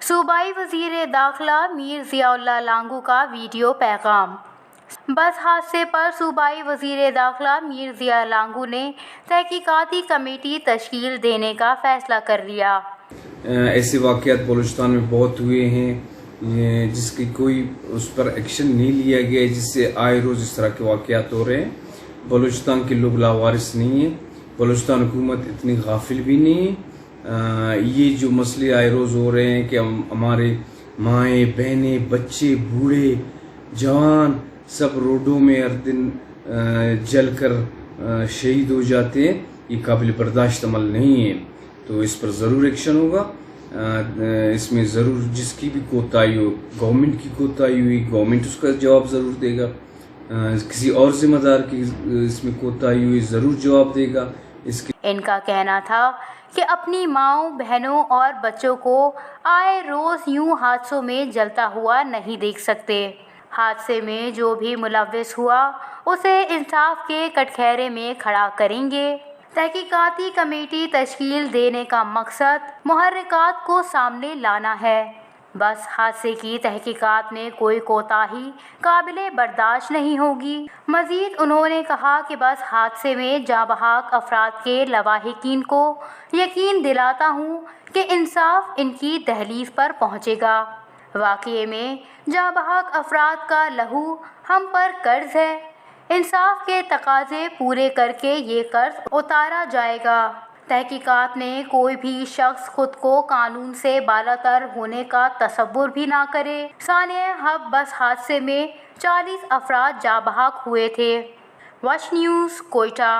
صوبائی وزیر داخلہ میر ضیاء اللہ لانگو کا ویڈیو پیغام۔ بس حادثے پر صوبائی وزیر داخلہ میر ضیاء لانگو نے تحقیقاتی کمیٹی تشکیل دینے کا فیصلہ کر لیا۔ ایسے واقعات بلوچستان میں بہت ہوئے ہیں جس کی کوئی اس پر ایکشن نہیں لیا گیا، جس سے آئے روز اس طرح کے واقعات ہو رہے ہیں۔ بلوچستان کے لوگ لاوارث نہیں ہیں، بلوچستان حکومت اتنی غافل بھی نہیں ہے۔ یہ جو مسئلے آئے روز ہو رہے ہیں کہ ہمارے مائیں بہنیں بچے بوڑھے جوان سب روڈوں میں ہر دن جل کر شہید ہو جاتے ہیں، یہ قابل برداشت عمل نہیں ہے۔ تو اس پر ضرور ایکشن ہوگا، اس میں ضرور جس کی بھی کوتاہی ہو، گورنمنٹ کی کوتاہی ہوئی گورنمنٹ اس کا جواب ضرور دے گا، کسی اور ذمہ دار کی اس میں کوتاہی ہوئی ضرور جواب دے گا۔ ان کا کہنا تھا کہ اپنی ماؤں بہنوں اور بچوں کو آئے روز یوں حادثوں میں جلتا ہوا نہیں دیکھ سکتے۔ حادثے میں جو بھی ملوث ہوا اسے انصاف کے کٹگھرے میں کھڑا کریں گے۔ تحقیقاتی کمیٹی تشکیل دینے کا مقصد محرکات کو سامنے لانا ہے۔ بس حادثے کی تحقیقات میں کوئی کوتاہی قابل برداشت نہیں ہوگی۔ مزید انہوں نے کہا کہ بس حادثے میں جاں بحق افراد کے لواحقین کو یقین دلاتا ہوں کہ انصاف ان کی دہلیز پر پہنچے گا۔ واقعے میں جاں بحق افراد کا لہو ہم پر قرض ہے، انصاف کے تقاضے پورے کر کے یہ قرض اتارا جائے گا۔ تحقیقات میں کوئی بھی شخص خود کو قانون سے بالاتر ہونے کا تصور بھی نہ کرے۔ ثانیہ ہب بس حادثے میں 40 افراد جاں بحق ہوئے تھے۔ Watch news, Quetta.